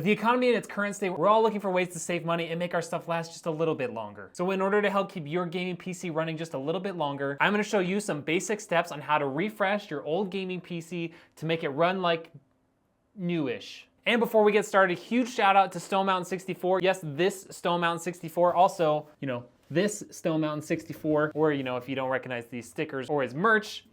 the economy in its current state, we're all looking for ways to save money and make our stuff last just a little bit longer. So in order to help keep your gaming PC running just a little bit longer, I'm gonna show you some basic steps on how to refresh your old gaming PC to make it run like newish. And before we get started, huge shout out to Stone Mountain 64. Yes, this Stone Mountain 64. Also, this Stone Mountain 64, or if you don't recognize these stickers or his merch,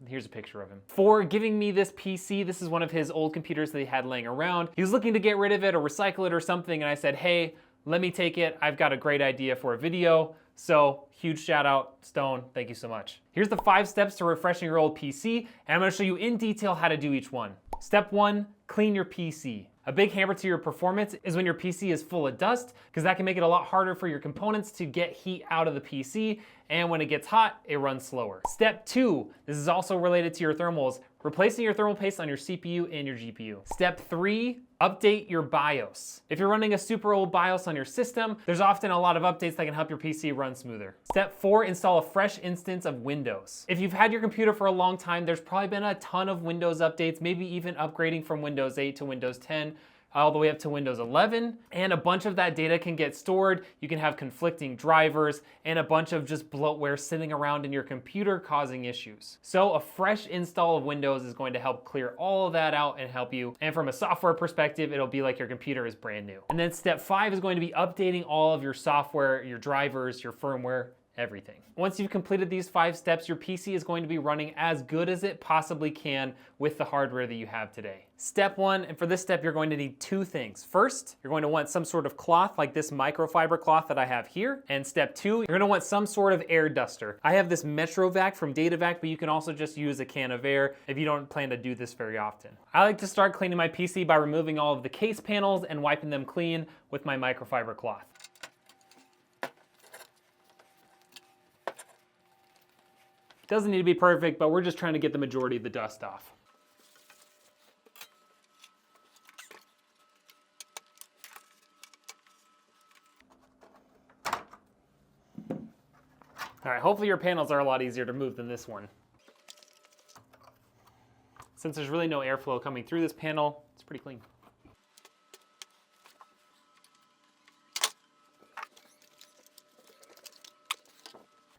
here's a picture of him. For giving me this PC, this is one of his old computers that he had laying around. He was looking to get rid of it or recycle it or something, and I said, hey, let me take it. I've got a great idea for a video. So huge shout out, Stone, thank you so much. Here's the 5 steps to refreshing your old PC, and I'm gonna show you in detail how to do each one. Step 1, clean your PC. A big hammer to your performance is when your PC is full of dust, because that can make it a lot harder for your components to get heat out of the PC, and when it gets hot, it runs slower. Step 2, this is also related to your thermals, replacing your thermal paste on your CPU and your GPU. Step 3, update your BIOS. If you're running a super old BIOS on your system, there's often a lot of updates that can help your PC run smoother. Step 4, install a fresh instance of Windows. If you've had your computer for a long time, there's probably been a ton of Windows updates, maybe even upgrading from Windows 8 to Windows 10, all the way up to Windows 11, and a bunch of that data can get stored. You can have conflicting drivers and a bunch of just bloatware sitting around in your computer causing issues. So a fresh install of Windows is going to help clear all of that out and help you. And from a software perspective, it'll be like your computer is brand new. And then step 5 is going to be updating all of your software, your drivers, your firmware, everything. Once you've completed these 5 steps, your PC is going to be running as good as it possibly can with the hardware that you have today. Step 1, and for this step, you're going to need 2 things. First, you're going to want some sort of cloth like this microfiber cloth that I have here. And step 2, you're gonna want some sort of air duster. I have this Metrovac from DataVac, but you can also just use a can of air if you don't plan to do this very often. I like to start cleaning my PC by removing all of the case panels and wiping them clean with my microfiber cloth. Doesn't need to be perfect, but we're just trying to get the majority of the dust off. All right, hopefully your panels are a lot easier to move than this one. Since there's really no airflow coming through this panel, it's pretty clean.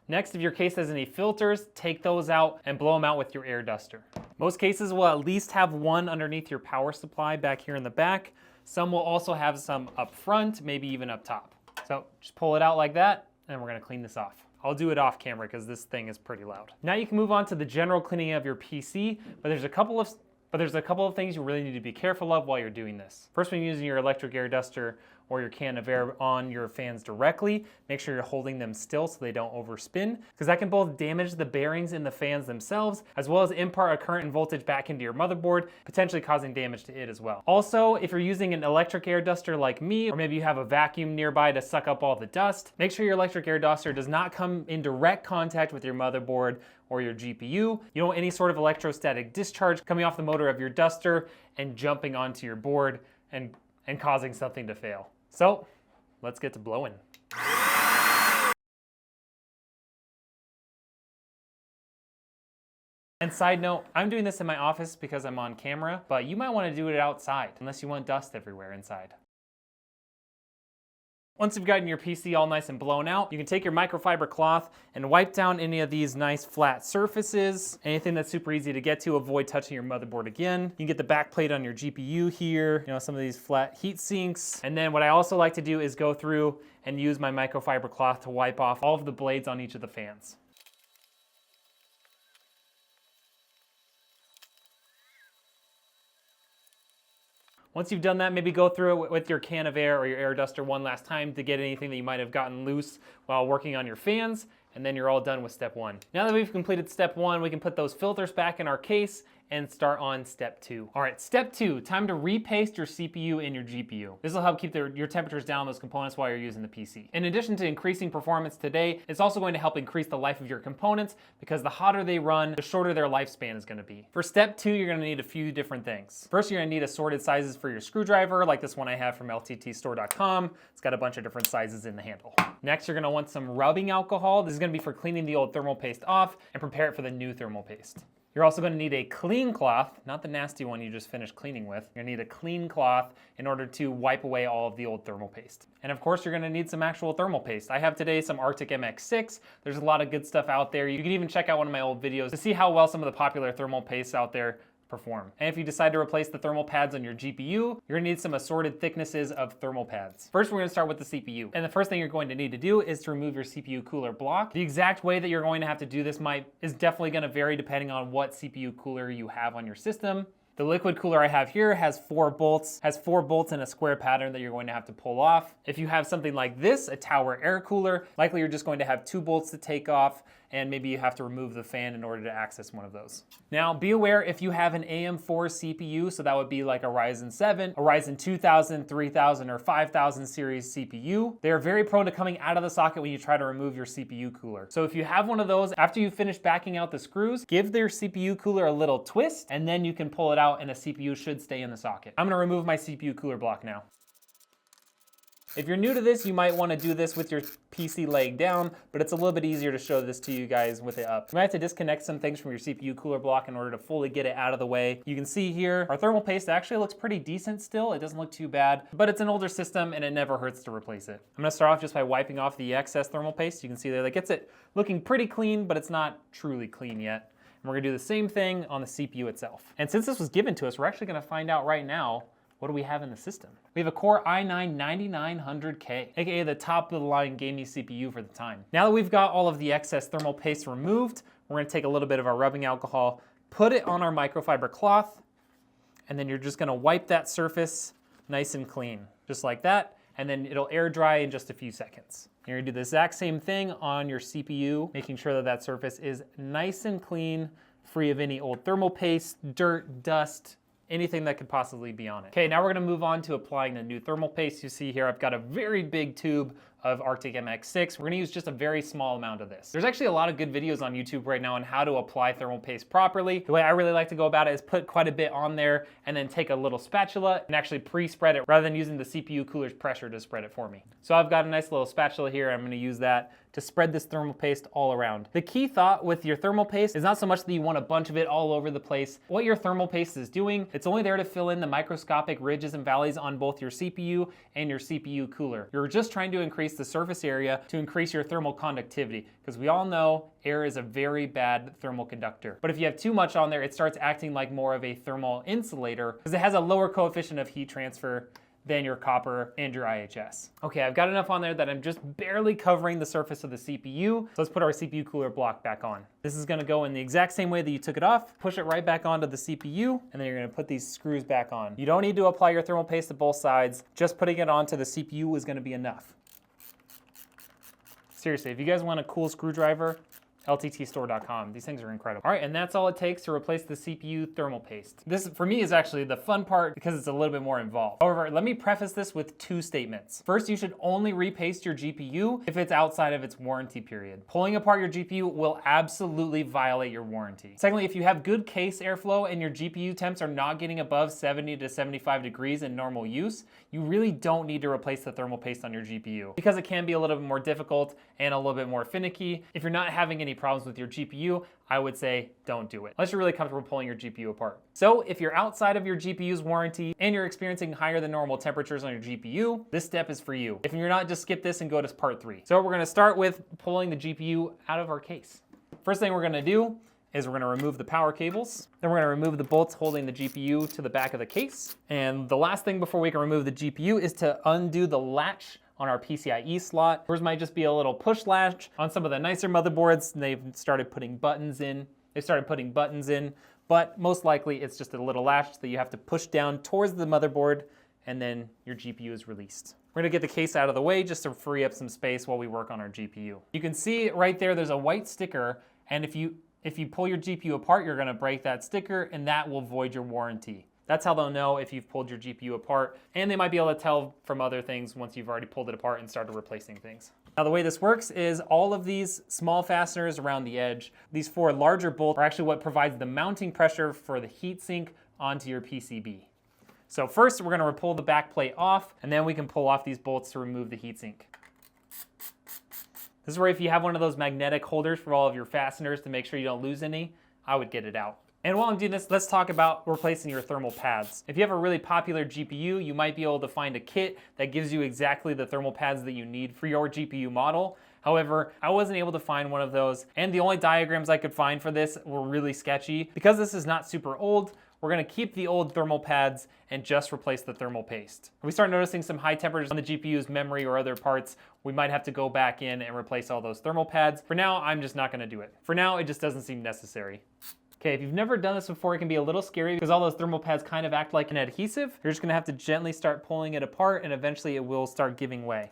Next, if your case has any filters, take those out and blow them out with your air duster. Most cases will at least have one underneath your power supply back here in the back. Some will also have some up front, maybe even up top. So just pull it out like that, and we're gonna clean this off. I'll do it off camera because this thing is pretty loud. Now you can move on to the general cleaning of your PC, but there's a couple of things you really need to be careful of while you're doing this. First, when you're using your electric air duster or your can of air on your fans directly, make sure you're holding them still so they don't overspin, because that can both damage the bearings in the fans themselves, as well as impart a current and voltage back into your motherboard, potentially causing damage to it as well. Also, if you're using an electric air duster like me, or maybe you have a vacuum nearby to suck up all the dust, make sure your electric air duster does not come in direct contact with your motherboard or your GPU. You don't want any sort of electrostatic discharge coming off the motor of your duster and jumping onto your board and causing something to fail. So let's get to blowing. And side note, I'm doing this in my office because I'm on camera, but you might want to do it outside unless you want dust everywhere inside. Once you've gotten your PC all nice and blown out, you can take your microfiber cloth and wipe down any of these nice flat surfaces. Anything that's super easy to get to, avoid touching your motherboard again. You can get the back plate on your GPU here, some of these flat heat sinks. And then what I also like to do is go through and use my microfiber cloth to wipe off all of the blades on each of the fans. Once you've done that, maybe go through it with your can of air or your air duster one last time to get anything that you might have gotten loose while working on your fans, and then you're all done with step 1. Now that we've completed step 1, we can put those filters back in our case and start on step 2. All right, step 2, time to repaste your CPU and your GPU. This will help keep your temperatures down on those components while you're using the PC. In addition to increasing performance today, it's also going to help increase the life of your components, because the hotter they run, the shorter their lifespan is gonna be. For step 2, you're gonna need a few different things. First, you're gonna need assorted sizes for your screwdriver, like this one I have from lttstore.com. It's got a bunch of different sizes in the handle. Next, you're gonna want some rubbing alcohol. This is gonna be for cleaning the old thermal paste off and prepare it for the new thermal paste. You're also going to need a clean cloth, not the nasty one you just finished cleaning with. You're going to need a clean cloth in order to wipe away all of the old thermal paste. And of course, you're going to need some actual thermal paste. I have today some Arctic MX6. There's a lot of good stuff out there. You can even check out one of my old videos to see how well some of the popular thermal pastes out there perform. And if you decide to replace the thermal pads on your GPU, you're gonna need some assorted thicknesses of thermal pads. First, we're gonna start with the CPU. And the first thing you're going to need to do is to remove your CPU cooler block. The exact way that you're going to have to do this is definitely gonna vary depending on what CPU cooler you have on your system. The liquid cooler I have here has 4 bolts in a square pattern that you're going to have to pull off. If you have something like this, a tower air cooler, likely you're just going to have 2 bolts to take off, and maybe you have to remove the fan in order to access one of those. Now, be aware if you have an AM4 CPU, so that would be like a Ryzen 7, a Ryzen 2000, 3000, or 5000 series CPU, they are very prone to coming out of the socket when you try to remove your CPU cooler. So if you have one of those, after you finish backing out the screws, give their CPU cooler a little twist, and then you can pull it out and a CPU should stay in the socket. I'm gonna remove my CPU cooler block now. If you're new to this, you might want to do this with your PC laying down, but it's a little bit easier to show this to you guys with it up. You might have to disconnect some things from your CPU cooler block in order to fully get it out of the way. You can see here, our thermal paste actually looks pretty decent still. It doesn't look too bad, but it's an older system and it never hurts to replace it. I'm gonna start off just by wiping off the excess thermal paste. You can see there that gets it looking pretty clean, but it's not truly clean yet. And we're gonna do the same thing on the CPU itself. And since this was given to us, we're actually gonna find out right now what do we have in the system? We have a Core i9-9900K, aka the top of the line gaming CPU for the time. Now that we've got all of the excess thermal paste removed, we're gonna take a little bit of our rubbing alcohol, put it on our microfiber cloth, and then you're just gonna wipe that surface nice and clean, just like that, and then it'll air dry in just a few seconds. You're gonna do the exact same thing on your CPU, making sure that that surface is nice and clean, free of any old thermal paste, dirt, dust, anything that could possibly be on it. Okay, now we're gonna move on to applying the new thermal paste. You see here, I've got a very big tube of Arctic MX6. We're gonna use just a very small amount of this. There's actually a lot of good videos on YouTube right now on how to apply thermal paste properly. The way I really like to go about it is put quite a bit on there and then take a little spatula and actually pre-spread it rather than using the CPU cooler's pressure to spread it for me. So I've got a nice little spatula here. I'm gonna use that to spread this thermal paste all around. The key thought with your thermal paste is not so much that you want a bunch of it all over the place. What your thermal paste is doing, it's only there to fill in the microscopic ridges and valleys on both your CPU and your CPU cooler. You're just trying to increase the surface area to increase your thermal conductivity, because we all know air is a very bad thermal conductor. But if you have too much on there, it starts acting like more of a thermal insulator because it has a lower coefficient of heat transfer than your copper and your IHS. Okay, I've got enough on there that I'm just barely covering the surface of the CPU. So let's put our CPU cooler block back on. This is gonna go in the exact same way that you took it off, push it right back onto the CPU, and then you're gonna put these screws back on. You don't need to apply your thermal paste to both sides. Just putting it onto the CPU is gonna be enough. Seriously, if you guys want a cool screwdriver, lttstore.com. These things are incredible. All right, and that's all it takes to replace the CPU thermal paste. This, for me, is actually the fun part because it's a little bit more involved. However, let me preface this with 2 statements. First, you should only repaste your GPU if it's outside of its warranty period. Pulling apart your GPU will absolutely violate your warranty. Secondly, if you have good case airflow and your GPU temps are not getting above 70 to 75 degrees in normal use, you really don't need to replace the thermal paste on your GPU because it can be a little bit more difficult and a little bit more finicky. If you're not having any problems with your GPU, I would say don't do it, unless you're really comfortable pulling your GPU apart. So if you're outside of your GPU's warranty and you're experiencing higher than normal temperatures on your GPU, this step is for you. If you're not, just skip this and go to part 3. So we're gonna start with pulling the GPU out of our case. First thing we're gonna do is we're gonna remove the power cables. Then we're gonna remove the bolts holding the GPU to the back of the case. And the last thing before we can remove the GPU is to undo the latch on our PCIe slot. Yours might just be a little push latch. On some of the nicer motherboards, they've started putting buttons in. But most likely it's just a little latch that you have to push down towards the motherboard and then your GPU is released. We're gonna get the case out of the way just to free up some space while we work on our GPU. You can see right there, there's a white sticker, and if you pull your GPU apart, you're gonna break that sticker and that will void your warranty. That's how they'll know if you've pulled your GPU apart, and they might be able to tell from other things once you've already pulled it apart and started replacing things. Now the way this works is all of these small fasteners around the edge, these 4 larger bolts are actually what provides the mounting pressure for the heatsink onto your PCB. So first we're gonna pull the back plate off, and then we can pull off these bolts to remove the heatsink. This is where if you have one of those magnetic holders for all of your fasteners to make sure you don't lose any, I would get it out. And while I'm doing this, let's talk about replacing your thermal pads. If you have a really popular GPU, you might be able to find a kit that gives you exactly the thermal pads that you need for your GPU model. However, I wasn't able to find one of those, and the only diagrams I could find for this were really sketchy. Because this is not super old, we're gonna keep the old thermal pads and just replace the thermal paste. If we start noticing some high temperatures on the GPU's memory or other parts, we might have to go back in and replace all those thermal pads. For now, I'm just not gonna do it. For now, it just doesn't seem necessary. Okay, if you've never done this before, it can be a little scary because all those thermal pads kind of act like an adhesive. You're just gonna have to gently start pulling it apart and eventually it will start giving way.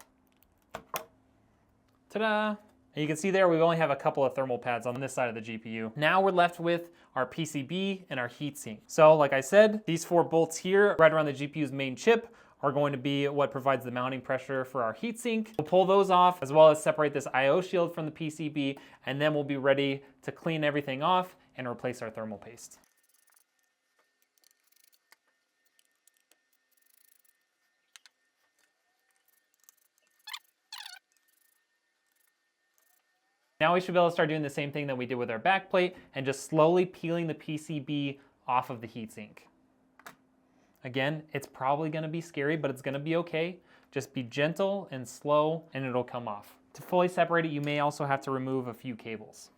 Ta-da! And you can see there we only have a couple of thermal pads on this side of the GPU. Now we're left with our PCB and our heatsink. So like I said, these 4 bolts here right around the GPU's main chip are going to be what provides the mounting pressure for our heatsink. We'll pull those off as well as separate this I/O shield from the PCB, and then we'll be ready to clean everything off and replace our thermal paste. Now we should be able to start doing the same thing that we did with our backplate and just slowly peeling the PCB off of the heatsink. Again, it's probably gonna be scary, but it's gonna be okay. Just be gentle and slow and it'll come off. To fully separate it, you may also have to remove a few cables.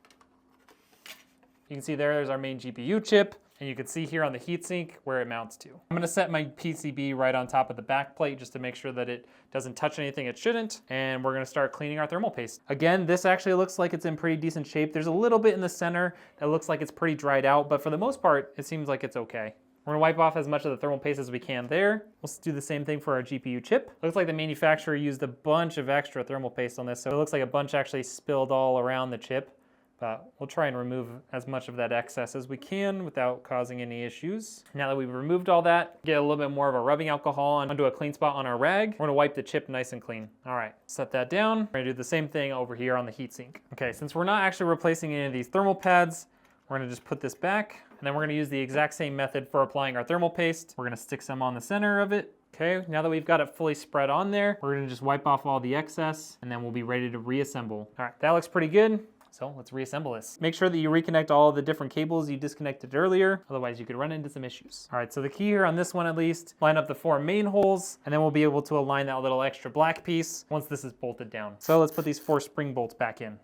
You can see there's our main GPU chip, and you can see here on the heatsink where it mounts to. I'm gonna set my PCB right on top of the backplate just to make sure that it doesn't touch anything it shouldn't, and we're gonna start cleaning our thermal paste. Again, this actually looks like it's in pretty decent shape. There's a little bit in the center that looks like it's pretty dried out, but for the most part, it seems like it's okay. We're gonna wipe off as much of the thermal paste as we can there. We'll do the same thing for our GPU chip. Looks like the manufacturer used a bunch of extra thermal paste on this, so it looks like a bunch actually spilled all around the chip. But we'll try and remove as much of that excess as we can without causing any issues. Now that we've removed all that, get a little bit more of a rubbing alcohol onto a clean spot on our rag. We're gonna wipe the chip nice and clean. All right, set that down. We're gonna do the same thing over here on the heatsink. Okay, since we're not actually replacing any of these thermal pads, we're gonna just put this back, and then we're gonna use the exact same method for applying our thermal paste. We're gonna stick some on the center of it. Okay, now that we've got it fully spread on there, we're gonna just wipe off all the excess, and then we'll be ready to reassemble. All right, that looks pretty good. So let's reassemble this. Make sure that you reconnect all the different cables you disconnected earlier, otherwise you could run into some issues. All right, so the key here on this one at least, line up the 4 main holes, and then we'll be able to align that little extra black piece once this is bolted down. So let's put these 4 spring bolts back in.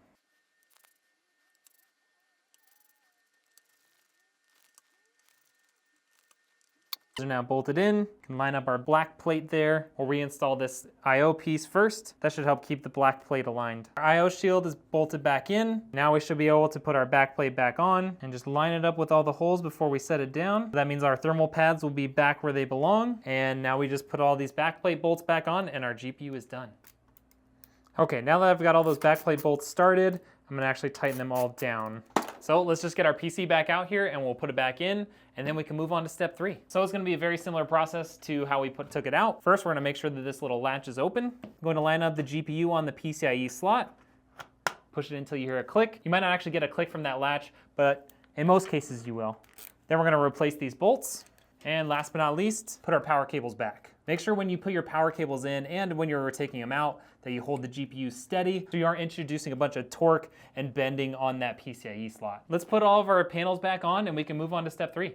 These are now bolted in. We can line up our black plate there. We'll reinstall this I/O piece first. That should help keep the black plate aligned. Our I/O shield is bolted back in. Now we should be able to put our back plate back on and just line it up with all the holes before we set it down. That means our thermal pads will be back where they belong. And now we just put all these backplate bolts back on and our GPU is done. Okay, now that I've got all those backplate bolts started, I'm gonna actually tighten them all down. So let's just get our PC back out here and we'll put it back in, and then we can move on to step 3. So it's gonna be a very similar process to how we took it out. First, we're gonna make sure that this little latch is open. I'm going to line up the GPU on the PCIe slot, push it until you hear a click. You might not actually get a click from that latch, but in most cases you will. Then we're gonna replace these bolts. And last but not least, put our power cables back. Make sure when you put your power cables in and when you're taking them out that you hold the GPU steady so you aren't introducing a bunch of torque and bending on that PCIe slot. Let's put all of our panels back on and we can move on to step 3.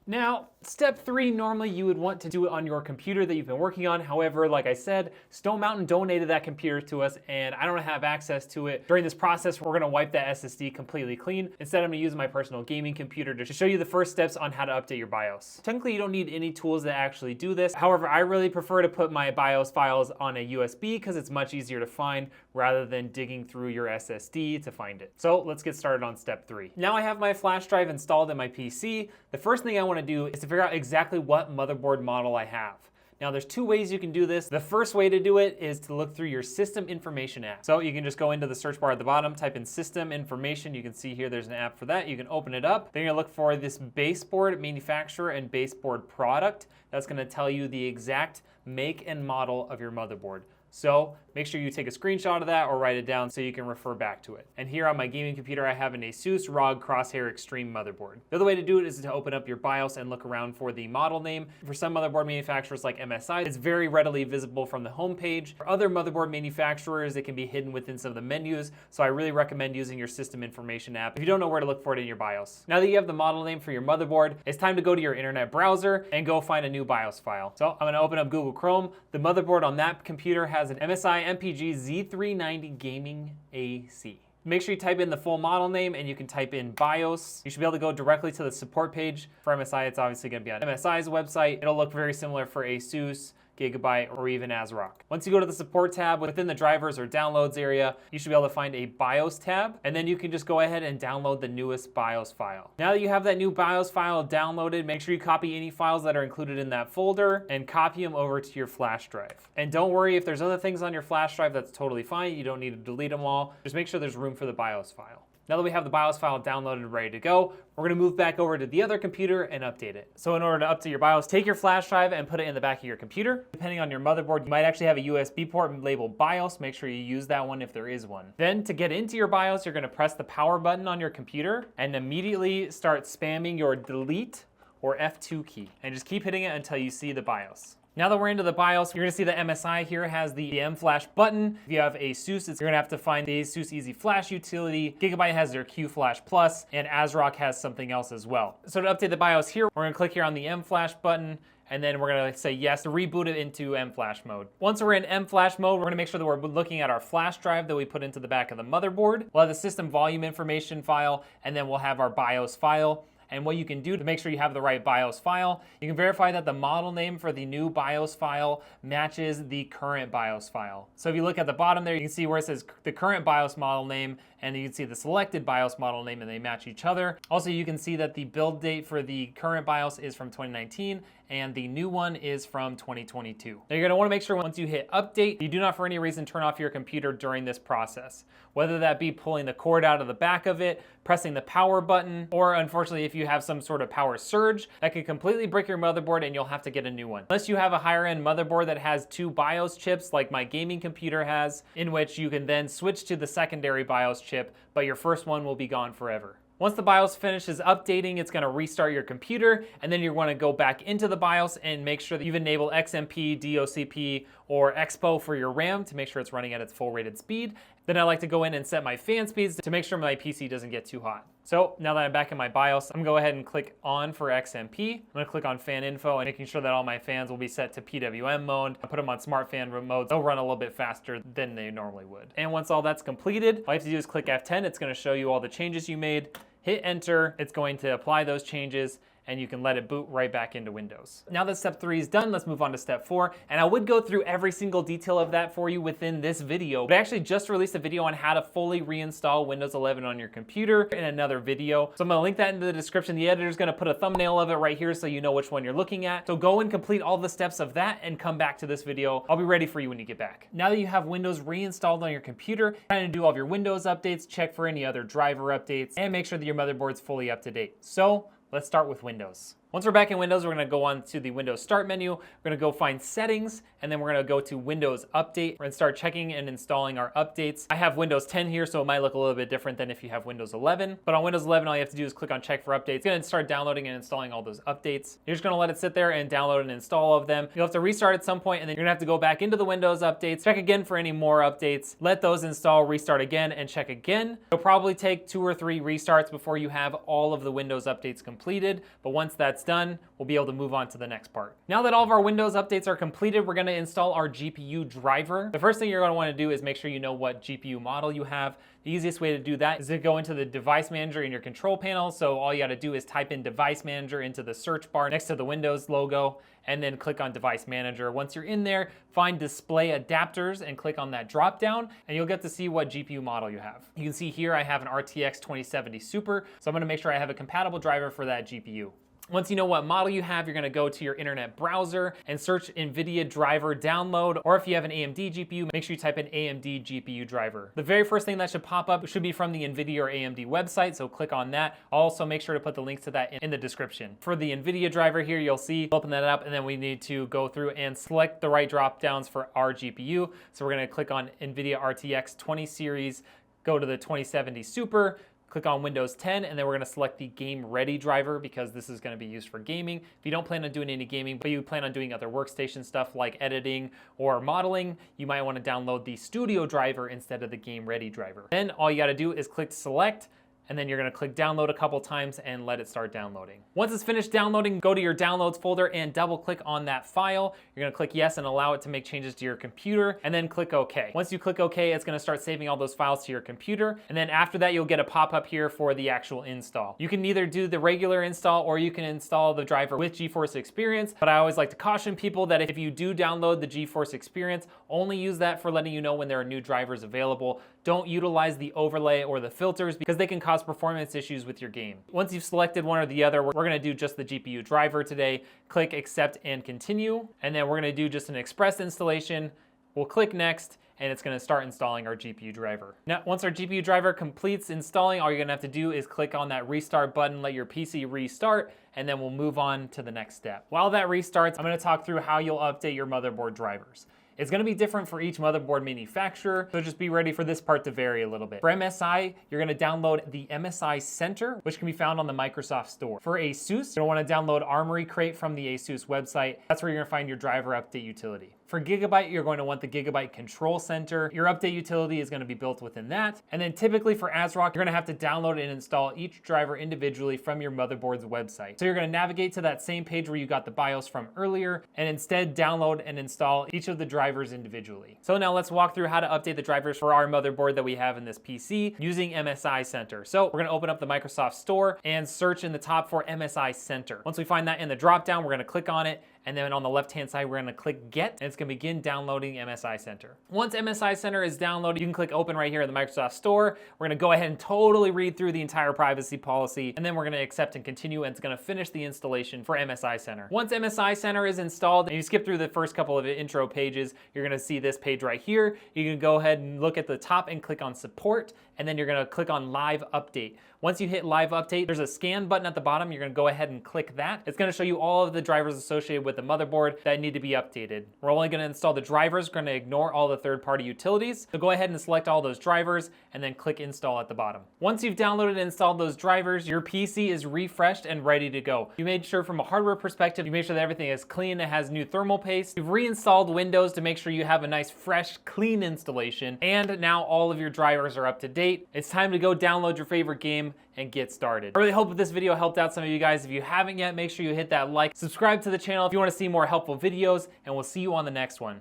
Now, step 3, normally you would want to do it on your computer that you've been working on. However, like I said, Stone Mountain donated that computer to us and I don't have access to it. During this process, we're gonna wipe that SSD completely clean. Instead, I'm gonna use my personal gaming computer to show you the first steps on how to update your BIOS. Technically, you don't need any tools that actually do this. However, I really prefer to put my BIOS files on a USB because it's much easier to find rather than digging through your SSD to find it. So let's get started on step 3. Now I have my flash drive installed in my PC. The first thing I want to do is to figure out exactly what motherboard model I have. Now there's 2 ways you can do this. The first way to do it is to look through your system information app. So you can just go into the search bar at the bottom, type in system information. You can see here there's an app for that. You can open it up. Then you're gonna look for this baseboard manufacturer and baseboard product. That's gonna tell you the exact make and model of your motherboard. So make sure you take a screenshot of that or write it down so you can refer back to it. And here on my gaming computer, I have an Asus ROG Crosshair Extreme motherboard. The other way to do it is to open up your BIOS and look around for the model name. For some motherboard manufacturers like MSI, it's very readily visible from the home page. For other motherboard manufacturers, it can be hidden within some of the menus, so I really recommend using your System Information app if you don't know where to look for it in your BIOS. Now that you have the model name for your motherboard, it's time to go to your internet browser and go find a new BIOS file. So I'm gonna open up Google Chrome. The motherboard on that computer has an MSI MPG Z390 Gaming AC. Make sure you type in the full model name and you can type in BIOS. You should be able to go directly to the support page. For MSI, it's obviously gonna be on MSI's website. It'll look very similar for Asus, Gigabyte, or even Asrock. Once you go to the support tab within the drivers or downloads area, you should be able to find a BIOS tab, and then you can just go ahead and download the newest BIOS file. Now that you have that new BIOS file downloaded, make sure you copy any files that are included in that folder and copy them over to your flash drive. And don't worry if there's other things on your flash drive, that's totally fine. You don't need to delete them all. Just make sure there's room for the BIOS file. Now that we have the BIOS file downloaded and ready to go, we're gonna move back over to the other computer and update it. So in order to update your BIOS, take your flash drive and put it in the back of your computer. Depending on your motherboard, you might actually have a USB port labeled BIOS. Make sure you use that one if there is one. Then to get into your BIOS, you're gonna press the power button on your computer and immediately start spamming your delete or F2 key. And just keep hitting it until you see the BIOS. Now that we're into the BIOS, you're gonna see the MSI here has the M Flash button. If you have Asus, you're gonna have to find the Asus Easy Flash utility. Gigabyte has their Q Flash Plus, and Asrock has something else as well. So to update the BIOS here, we're gonna click here on the M Flash button, and then we're gonna say yes to reboot it into M Flash mode. Once we're in M Flash mode, we're gonna make sure that we're looking at our flash drive that we put into the back of the motherboard. We'll have the system volume information file, and then we'll have our BIOS file. And what you can do to make sure you have the right BIOS file, you can verify that the model name for the new BIOS file matches the current BIOS file. So if you look at the bottom there, you can see where it says the current BIOS model name, and you can see the selected BIOS model name, and they match each other. Also, you can see that the build date for the current BIOS is from 2019, and the new one is from 2022. Now you're gonna wanna make sure once you hit update, you do not for any reason turn off your computer during this process. Whether that be pulling the cord out of the back of it, pressing the power button, or unfortunately if you have some sort of power surge, that could completely break your motherboard and you'll have to get a new one. Unless you have a higher end motherboard that has 2 BIOS chips like my gaming computer has, in which you can then switch to the secondary BIOS chip, but your first one will be gone forever. Once the BIOS finishes updating, it's gonna restart your computer, and then you're gonna go back into the BIOS and make sure that you've enabled XMP, DOCP, or Expo for your RAM to make sure it's running at its full rated speed. Then I like to go in and set my fan speeds to make sure my PC doesn't get too hot. So now that I'm back in my BIOS, I'm gonna go ahead and click on for XMP. I'm gonna click on fan info and making sure that all my fans will be set to PWM mode. I put them on smart fan modes. They'll run a little bit faster than they normally would. And once all that's completed, all you have to do is click F10. It's gonna show you all the changes you made. Hit enter, it's going to apply those changes, and you can let it boot right back into Windows. Now that step 3 is done, let's move on to step 4. And I would go through every single detail of that for you within this video, but I actually just released a video on how to fully reinstall Windows 11 on your computer in another video. So I'm gonna link that into the description. The editor's gonna put a thumbnail of it right here so you know which one you're looking at. So go and complete all the steps of that and come back to this video. I'll be ready for you when you get back. Now that you have Windows reinstalled on your computer, trying to do all of your Windows updates, check for any other driver updates, and make sure that your motherboard's fully up to date. So let's start with Windows. Once we're back in Windows, we're gonna go on to the Windows Start menu. We're gonna go find Settings, and then we're gonna go to Windows Update. We're gonna start checking and installing our updates. I have Windows 10 here, so it might look a little bit different than if you have Windows 11. But on Windows 11, all you have to do is click on Check for Updates. It's gonna start downloading and installing all those updates. You're just gonna let it sit there and download and install all of them. You'll have to restart at some point, and then you're gonna have to go back into the Windows updates, check again for any more updates, let those install, restart again, and check again. It'll probably take 2 or 3 restarts before you have all of the Windows updates completed, but once that's done, we'll be able to move on to the next part. Now that all of our Windows updates are completed, we're gonna install our GPU driver. The first thing you're gonna wanna do is make sure you know what GPU model you have. The easiest way to do that is to go into the device manager in your control panel. So all you gotta do is type in device manager into the search bar next to the Windows logo, and then click on device manager. Once you're in there, find display adapters and click on that drop down, and you'll get to see what GPU model you have. You can see here I have an RTX 2070 Super, so I'm gonna make sure I have a compatible driver for that GPU. Once you know what model you have, you're gonna go to your internet browser and search NVIDIA driver download, or if you have an AMD GPU, make sure you type in AMD GPU driver. The very first thing that should pop up should be from the NVIDIA or AMD website, so click on that. Also make sure to put the links to that in the description. For the NVIDIA driver here, you'll see, open that up, and then we need to go through and select the right drop downs for our GPU. So we're gonna click on NVIDIA RTX 20 series, go to the 2070 Super, click on Windows 10, and then we're gonna select the Game Ready driver because this is gonna be used for gaming. If you don't plan on doing any gaming, but you plan on doing other workstation stuff like editing or modeling, you might wanna download the Studio driver instead of the Game Ready driver. Then all you gotta do is click Select, and then you're gonna click download a couple times and let it start downloading. Once it's finished downloading, go to your downloads folder and double click on that file. You're gonna click yes and allow it to make changes to your computer, and then click OK. Once you click OK, it's gonna start saving all those files to your computer, and then after that, you'll get a pop-up here for the actual install. You can either do the regular install or you can install the driver with GeForce Experience, but I always like to caution people that if you do download the GeForce Experience, only use that for letting you know when there are new drivers available. Don't utilize the overlay or the filters because they can cause performance issues with your game. Once you've selected one or the other, we're gonna do just the GPU driver today. Click accept and continue, and then we're gonna do just an express installation. We'll click next, and it's gonna start installing our GPU driver. Now, once our GPU driver completes installing, all you're gonna have to do is click on that restart button, let your PC restart, and then we'll move on to the next step. While that restarts, I'm gonna talk through how you'll update your motherboard drivers. It's gonna be different for each motherboard manufacturer, so just be ready for this part to vary a little bit. For MSI, you're gonna download the MSI Center, which can be found on the Microsoft Store. For ASUS, you're gonna wanna download Armory Crate from the ASUS website. That's where you're gonna find your driver update utility. For Gigabyte, you're going to want the Gigabyte Control Center. Your update utility is gonna be built within that. And then typically for Asrock, you're gonna have to download and install each driver individually from your motherboard's website. So you're gonna navigate to that same page where you got the BIOS from earlier, and instead download and install each of the drivers individually. So now let's walk through how to update the drivers for our motherboard that we have in this PC using MSI Center. So we're gonna open up the Microsoft Store and search in the top for MSI Center. Once we find that in the dropdown, we're gonna click on it, and then on the left-hand side, we're gonna click Get, and it's gonna begin downloading MSI Center. Once MSI Center is downloaded, you can click Open right here in the Microsoft Store. We're gonna go ahead and totally read through the entire privacy policy, and then we're gonna accept and continue, and it's gonna finish the installation for MSI Center. Once MSI Center is installed, and you skip through the first couple of intro pages, you're gonna see this page right here. You can go ahead and look at the top and click on Support, and then you're gonna click on Live Update. Once you hit Live Update, there's a scan button at the bottom. You're gonna go ahead and click that. It's gonna show you all of the drivers associated with the motherboard that need to be updated. We're only gonna install the drivers. We're gonna ignore all the third-party utilities. So go ahead and select all those drivers and then click Install at the bottom. Once you've downloaded and installed those drivers, your PC is refreshed and ready to go. You made sure from a hardware perspective, you made sure that everything is clean, it has new thermal paste. You've reinstalled Windows to make sure you have a nice, fresh, clean installation. And now all of your drivers are up to date. It's time to go download your favorite game and get started. I really hope that this video helped out some of you guys. If you haven't yet, make sure you hit that like, subscribe to the channel if you want to see more helpful videos, and we'll see you on the next one.